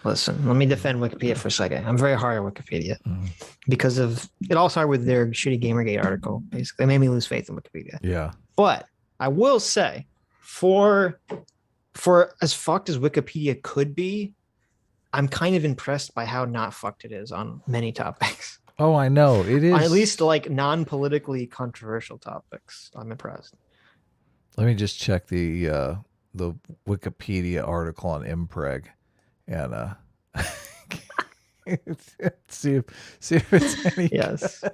Listen, let me defend Wikipedia for a second. I'm very hard on Wikipedia because of it all started with their shitty Gamergate article. Basically, it made me lose faith in Wikipedia. Yeah. But I will say, for as fucked as Wikipedia could be, I'm kind of impressed by how not fucked it is on many topics. Oh, I know. It is. On at least like non-politically controversial topics. I'm impressed. Let me just check the Wikipedia article on Impreg and see if it's any Yes.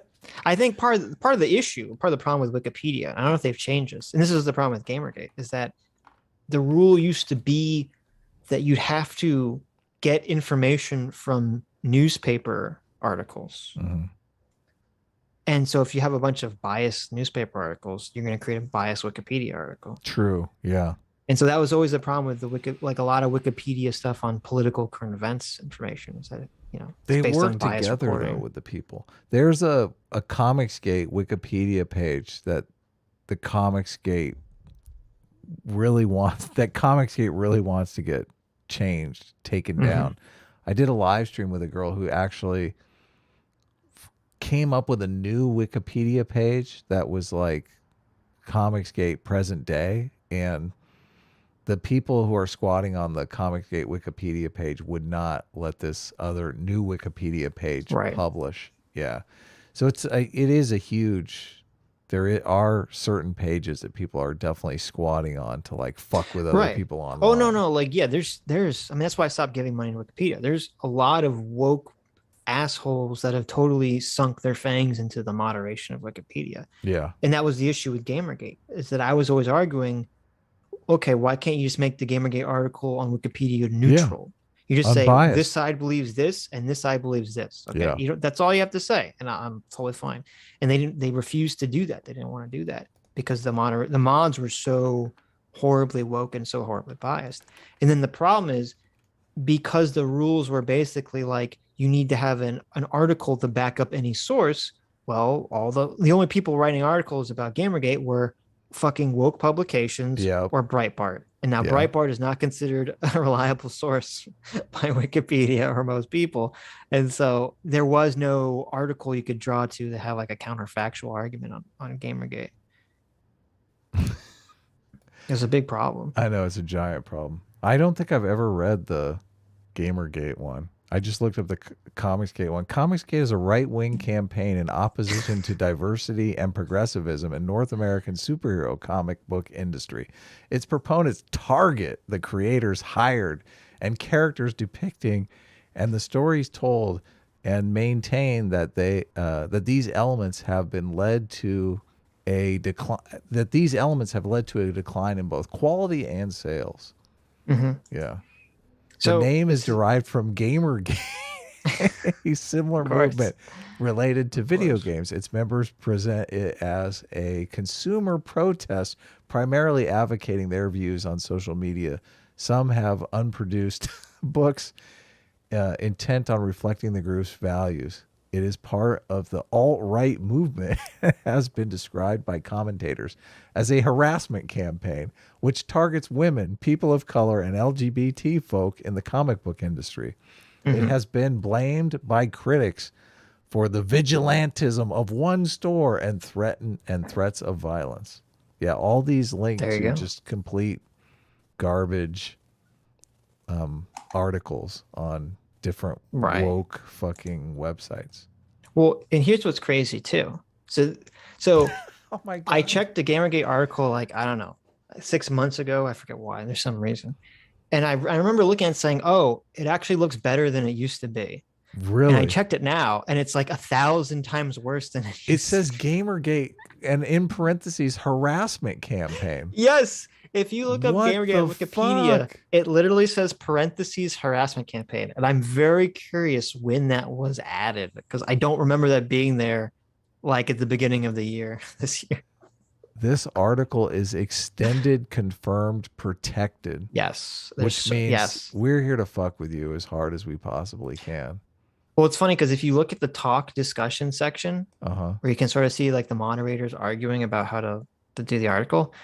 I think part of the issue, part of the problem with Wikipedia, I don't know if they've changed this, and this is the problem with Gamergate, is that the rule used to be that you'd have to get information from newspaper articles. Mm-hmm. And so if you have a bunch of biased newspaper articles, you're going to create a biased Wikipedia article. True. Yeah. And so that was always the problem with like a lot of Wikipedia stuff on political current events information is that, they work together though with the people. There's a Comicsgate Wikipedia page that the Comicsgate really wants to get changed, taken down. I did a live stream with a girl who actually came up with a new Wikipedia page that was like Comicsgate present day, and the people who are squatting on the Comicsgate Wikipedia page would not let this other new Wikipedia page publish. Yeah. So it is a huge, there are certain pages that people are definitely squatting on to like fuck with other people online. Oh, no. Like, yeah, there's, I mean, that's why I stopped giving money to Wikipedia. There's a lot of woke assholes that have totally sunk their fangs into the moderation of Wikipedia. Yeah. And that was the issue with Gamergate, is that I was always arguing, okay, why can't you just make the Gamergate article on Wikipedia neutral? You just Unbiased. say this side believes this and this side believes this. Okay, that's all you have to say, and I'm totally fine. And they refused to do that. They didn't want to do that because the mods were so horribly woke and so horribly biased. And then the problem is because the rules were basically like you need to have an article to back up any source. Well, the only people writing articles about Gamergate were fucking woke publications or Breitbart. And now Breitbart is not considered a reliable source by Wikipedia or most people. And so there was no article you could draw to have like a counterfactual argument on Gamergate. It's a big problem. I know, it's a giant problem. I don't think I've ever read the Gamergate one. I just looked up the Comicsgate one. Comicsgate is a right-wing campaign in opposition to diversity and progressivism in North American superhero comic book industry. Its proponents target the creators hired and characters depicting and the stories told, and maintain that that these elements have led to a decline in both quality and sales. Mm-hmm. Yeah. So the name is derived from Gamergate, a similar movement related to video games. Its members present it as a consumer protest, primarily advocating their views on social media. Some have unproduced books intent on reflecting the group's values. It is part of the alt-right movement, has been described by commentators as a harassment campaign, which targets women, people of color, and LGBT folk in the comic book industry. Mm-hmm. It has been blamed by critics for the vigilantism of one store and threats of violence. Yeah, all these links are just complete garbage articles on different woke fucking websites. Well, and here's what's crazy too. So oh my God. I checked the Gamergate article like, I don't know, 6 months ago. I forget why. There's some reason. And I remember looking at it saying, oh, it actually looks better than it used to be. Really? And I checked it now and it's like 1,000 times worse than it used It says Gamergate and in parentheses harassment campaign. Yes. If you look up Gamergate on Wikipedia, it literally says parentheses harassment campaign. And I'm very curious when that was added because I don't remember that being there like at the beginning of the year this year. This article is extended, confirmed, protected. Yes. Which means we're here to fuck with you as hard as we possibly can. Well, it's funny because if you look at the talk discussion section, where you can sort of see like the moderators arguing about how to to do the article.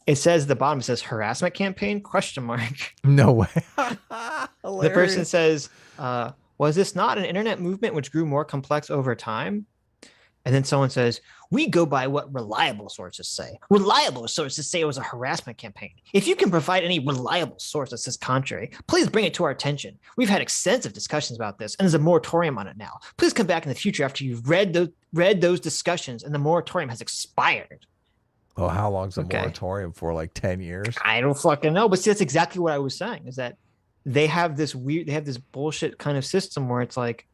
It says the bottom says harassment campaign question mark. No way. The person says, was this not an internet movement which grew more complex over time? And then someone says, we go by what reliable sources say. Reliable sources say it was a harassment campaign. If you can provide any reliable source that says contrary, please bring it to our attention. We've had extensive discussions about this, and there's a moratorium on it now. Please come back in the future after you've read those discussions and the moratorium has expired. Oh, how long's the moratorium for? Like 10 years? I don't fucking know. But see, that's exactly what I was saying, is that they have this bullshit kind of system where it's like,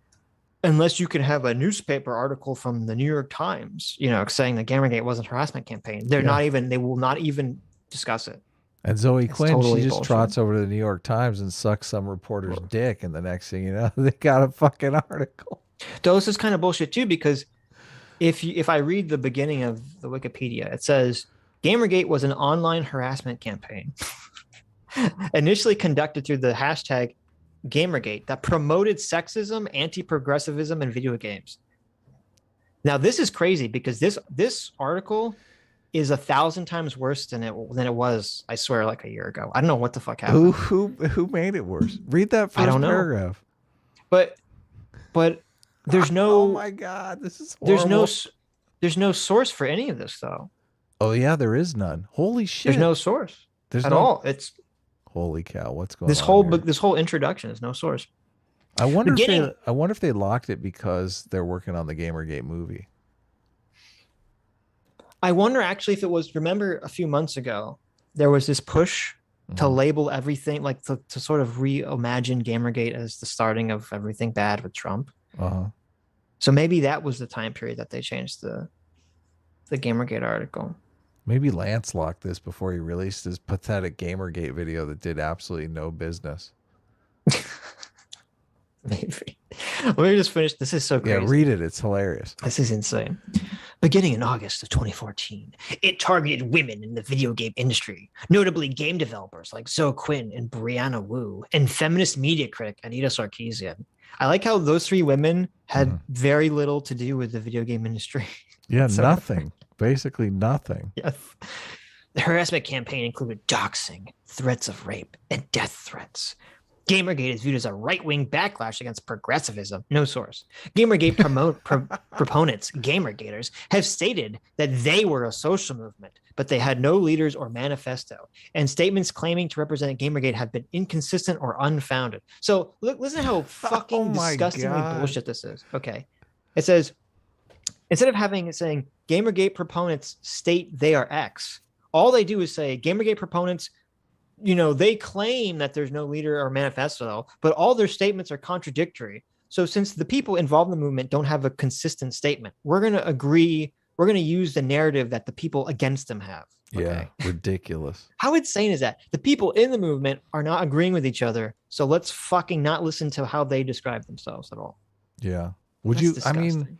unless you can have a newspaper article from the New York Times, saying that Gamergate wasn't a harassment campaign, they will not even discuss it. And Zoe Quinn, totally she just trots over to the New York Times and sucks some reporter's dick, and the next thing you know, they got a fucking article. Though this is kind of bullshit too, because if I read the beginning of the Wikipedia, it says Gamergate was an online harassment campaign initially conducted through the hashtag Gamergate that promoted sexism, anti-progressivism in video games. Now this is crazy because this article is 1,000 times worse than it was, I swear, like a year ago. I don't know what the fuck happened. Who made it worse? Read that first paragraph. But there's no. Oh my god, this is horrible. There's no source for any of this though. Oh yeah, there is none. Holy shit. There's no source. There's at all. It's holy cow, what's going this on whole here? This whole introduction is no source. I wonder if they locked it because they're working on the Gamergate movie. I wonder actually if it was, remember a few months ago, there was this push to label everything, like to sort of reimagine Gamergate as the starting of everything bad with Trump. So maybe that was the time period that they changed the Gamergate article. Maybe Lance locked this before he released his pathetic Gamergate video that did absolutely no business. Maybe. Let me just finish. This is so crazy. Yeah, read it. It's hilarious. This is insane. Beginning in August of 2014, it targeted women in the video game industry, notably game developers like Zoe Quinn and Brianna Wu, and feminist media critic Anita Sarkeesian. I like how those three women had very little to do with the video game industry. Yeah, nothing. Basically nothing. Yes. The harassment campaign included doxing, threats of rape, and death threats. Gamergate is viewed as a right-wing backlash against progressivism. No source. Gamergate proponents, Gamergaters, have stated that they were a social movement, but they had no leaders or manifesto, and statements claiming to represent Gamergate have been inconsistent or unfounded. So listen to how fucking disgustingly bullshit this is. Okay. It says, instead of saying Gamergate proponents state they are X, all they do is say Gamergate proponents, they claim that there's no leader or manifesto, but all their statements are contradictory. So since the people involved in the movement don't have a consistent statement, we're going to use the narrative that the people against them have. Okay? Yeah, ridiculous. How insane is that? The people in the movement are not agreeing with each other, so let's fucking not listen to how they describe themselves at all. Yeah. Disgusting.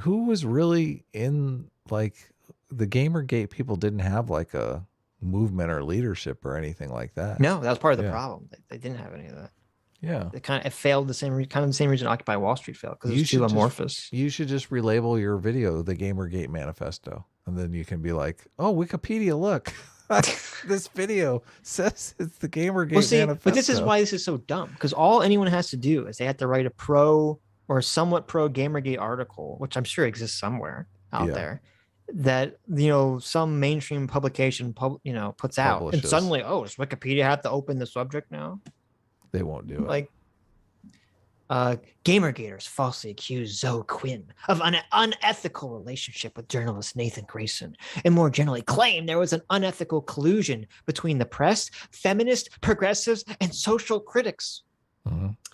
Who was really in, like, the Gamergate people didn't have like a movement or leadership or anything like that. No, that was part of the problem. They didn't have any of that. Yeah, it failed the same reason Occupy Wall Street failed, because it was too amorphous. You should just relabel your video the Gamergate Manifesto, and then you can be like, "Oh, Wikipedia, look, this video says it's the Gamergate Manifesto." But this is why this is so dumb, because all anyone has to do is they have to write a pro or somewhat pro Gamergate article, which I'm sure exists somewhere out there, that some mainstream publication puts out, and suddenly, does Wikipedia have to open the subject now? They won't do it. Like, Gamergaters falsely accused Zoe Quinn of an unethical relationship with journalist Nathan Grayson, and more generally claimed there was an unethical collusion between the press, feminists, progressives, and social critics.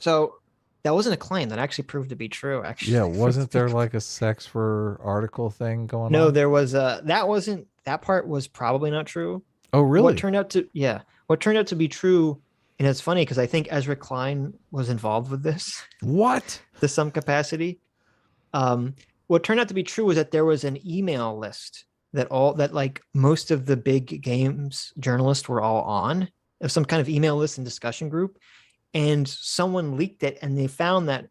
So that wasn't a claim. That actually proved to be true. Actually, yeah, wasn't there like a sex for article thing going on? No, there was that part was probably not true. Oh, really? What turned out to be true, and it's funny because I think Ezra Klein was involved with this. What? To some capacity. What turned out to be true was that there was an email list that most of the big games journalists were all on, of some kind of email list and discussion group. And someone leaked it, and they found that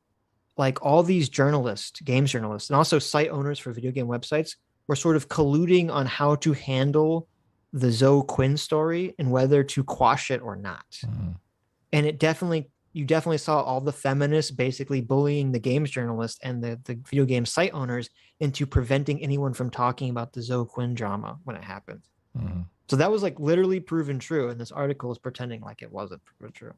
like all these journalists, games journalists, and also site owners for video game websites were sort of colluding on how to handle the Zoe Quinn story and whether to quash it or not. And you definitely saw all the feminists basically bullying the games journalists and the video game site owners into preventing anyone from talking about the Zoe Quinn drama when it happened. So that was like literally proven true. And this article is pretending like it wasn't proven true.